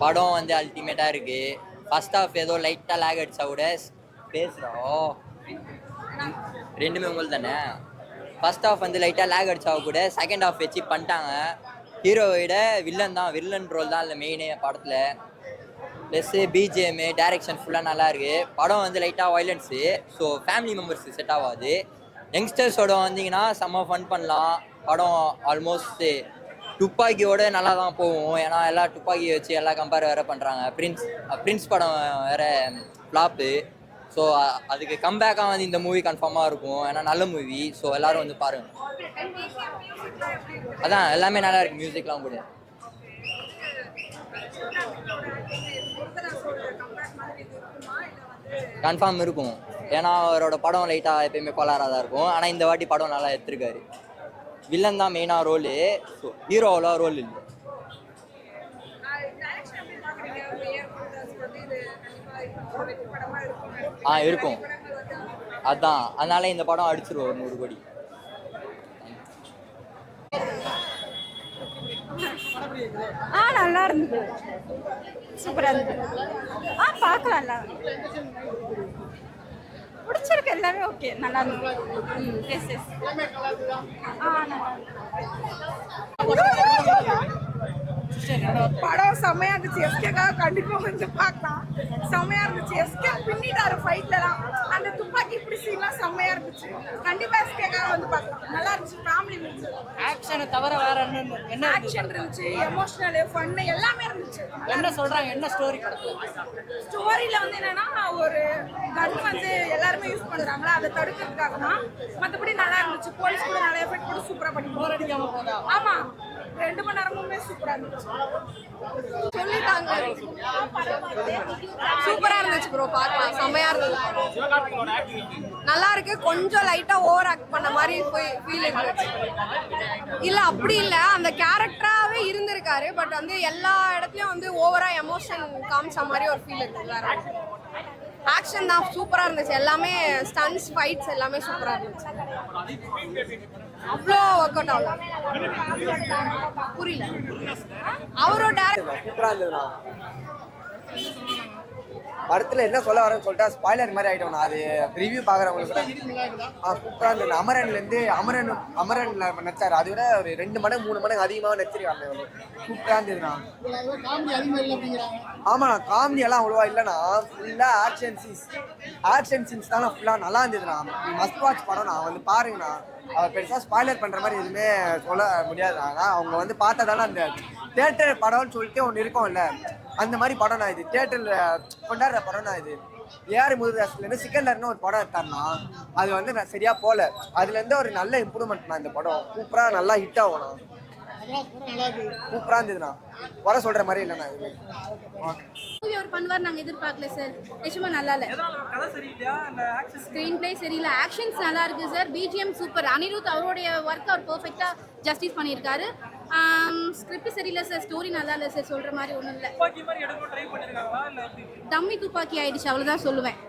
படம் வந்து அல்டிமேட்டாக இருக்குது. ஃபர்ஸ்ட் ஹாஃப் ஏதோ லைட்டாக லேக் அடிச்சா கூட பேசுகிறோம் ரெண்டுமே உங்களுக்கு தானே. ஃபர்ஸ்ட் ஹாஃப் வந்து லைட்டாக லேக் அடிச்சா கூட செகண்ட் ஹாஃப் வச்சு பண்ணிட்டாங்க. ஹீரோவை விட வில்லன் தான், வில்லன் ரோல் தான் இல்லை மெயினே படத்தில். ப்ளஸ்ஸு பிஜிஎம்மு டைரக்ஷன் ஃபுல்லாக நல்லா இருக்குது. படம் வந்து லைட்டாக வயலன்ஸு, ஸோ ஃபேமிலி மெம்பர்ஸுக்கு செட் ஆகாது. யங்ஸ்டர்ஸோட வந்தீங்கன்னா செம்ம ஃபன் பண்ணலாம். படம் ஆல்மோஸ்ட் துப்பாக்கியோட நல்லா தான் போகும். ஏன்னா எல்லாம் துப்பாக்கி வச்சு எல்லாம் கம்பேர் வேறு பண்ணுறாங்க. பிரின்ஸ் படம் வேறு ஃப்ளாப்பு. ஸோ அதுக்கு கம்பேக்காக வந்து இந்த மூவி கன்ஃபார்மாக இருக்கும். ஏன்னா நல்ல மூவி. ஸோ எல்லோரும் வந்து பாருங்கள். அதான் எல்லாமே நல்லா இருக்குது, மியூசிக்லாம் கூட. கன்ஃபார்ம் இருக்கும். ஏன்னா அவரோட படம் லைட்டாக எப்பயுமே கோளாராக தான் இருக்கும். ஆனால் இந்த வாட்டி படம் நல்லா எடுத்துருக்காரு. வில்லன் தான் மெயினாக ரோலு, ஸோ ஹீரோவெலாம் ரோல் இல்லை. இருக்கும். அதான் அதனால இந்த படம் அடிச்சிருவோம் 100 கோடி. நல்லா இருந்தது, சூப்பராக இருந்தது. பார்க்கலாம், பிடிச்சிருக்கு, எல்லாமே ஓகே, நல்லா இருந்தது. படம் செம்மையா இருந்துச்சு. எஸ்கேக்காக கண்டிப்பா வந்து பார்க்கலாம். செம்மையா இருந்துச்சு. எஸ்கே பின்னிட்டாரு ஃபைட்லலாம். அந்த துப்பாக்கி இப்படி சீன்லாம் செம்மையா இருந்துச்சு. கண்டிப்பா எஸ்கேக்காக வந்து பார்க்கலாம். நல்லா இருந்துச்சு. ஃபேமிலி இருந்துச்சு. ஆக்ஷனை தவிர வேற என்ன ஆக்ஷன் இருந்துச்சு, எமோஷனல், ஃபன் எல்லாமே இருந்துச்சு. என்ன சொல்றாங்க, என்ன ஸ்டோரி? ஸ்டோரியில வந்து என்னன்னா, ஒரு கன் வந்து எல்லாருமே யூஸ் பண்றாங்களா, அதை தடுக்கிறதுக்காக தான். மற்றபடி நல்லா இருந்துச்சு. போலீஸ் கூட நிறைய எஃபெக்ட் கூட சூப்பரா பண்ணி போர் அடிக்காம போதா? ஆமா, 2 மணி நேரமுமே சூப்பரா இருந்துச்சு. சொல்லிட்டாங்க, சூப்பரா இருந்துச்சு ப்ரோ. பார்க்கலாம், செம்மையா இருந்தது. நல்லா இருக்கு. கொஞ்சம் லைட்டா ஓவர் ஆக்ட் பண்ண மாதிரி ஃபீல் இருந்துச்சு. இல்ல அப்படி இல்ல, அந்த கேரக்டராவே இருந்திருக்காரு. பட் வந்து எல்லா இடத்துலயும் வந்து ஓவரா எமோஷன் காமிச்ச மாதிரி ஒரு ஃபீல் இருக்கு. வேற ஆக்ஷன் தான் சூப்பரா இருந்துச்சு. எல்லாமே ஸ்டன்ஸ், ஃபைட்ஸ் எல்லாமே சூப்பரா இருந்துச்சு. அவ்வளோ ஒர்க் அவுட் ஆகல. புரியல. அவரோட படத்தில் என்ன சொல்ல வரேன்னு சொல்லிட்டா ஸ்பாய்லர் மாதிரி ஆகிட்டோம். அது ரிவ்யூ பார்க்குறவங்களுக்கு சூப்பராக இருந்தது. அமரன்லேருந்து அமரன் நடிச்சார். அதை விட ஒரு 2 மடங்கு 3 மடங்கு அதிகமாக நடிச்சிருக்காங்க. சூப்பராக இருந்ததுண்ணா. ஆமாண்ணா, காமெடி எல்லாம் அவ்வளோவா இல்லைண்ணா. ஃபுல்லாக ஆக்ஷன் சீன்ஸ் தானே ஃபுல்லாக நல்லா இருந்ததுண்ணா. மஸ்ட் வாட்ச் படம். நான் வந்து பாருங்கண்ணா. அவர் பெருசாக ஸ்பாய்லர் பண்ணுற மாதிரி எதுவுமே சொல்ல முடியாது. ஆனால் அவங்க வந்து பார்த்தா தானே அந்த தேட்டர் படம்னு சொல்லிட்டு ஒன்று இருக்கும்ல, அந்த மாதிரி படம் தான் இது. தேட்டரில் கொண்டாடுற படம் தான் இது. ஏஆர் முருகதாஸ்லேருந்து சிக்கந்தர்னு ஒரு படம் எடுத்தாருன்னா அது வந்து நான் சரியாக போகல. அதுலேருந்து ஒரு நல்ல இம்ப்ரூவ்மெண்ட்ண்ணா. இந்த படம் சூப்பராக நல்லா ஹிட் ஆகணும். சூப்பராக இருந்ததுண்ணா. வர சொல்கிற மாதிரி இல்லைண்ணா. இது ஒரு பண்ணுவார் நாங்கள் எதிர்பார்க்கல சார். நிச்சயமா நல்லா இல்லை. ஸ்க்ரீன் பிளே சரியில்லை. ஆக்ஷன்ஸ் நல்லா இருக்கு சார். BGM super. அனிருத் அவருடைய ஒர்க் அவர் பெர்ஃபெக்டாக ஜஸ்டிஸ் பண்ணியிருக்காரு. ஸ்கிரிப்ட் சரியில்லை சார். ஸ்டோரி நல்லா இல்லை சார். சொல்கிற மாதிரி ஒன்றும் இல்லை. டம்மி துப்பாக்கி ஆயிடுச்சு, அவ்வளோதான் சொல்லுவேன்.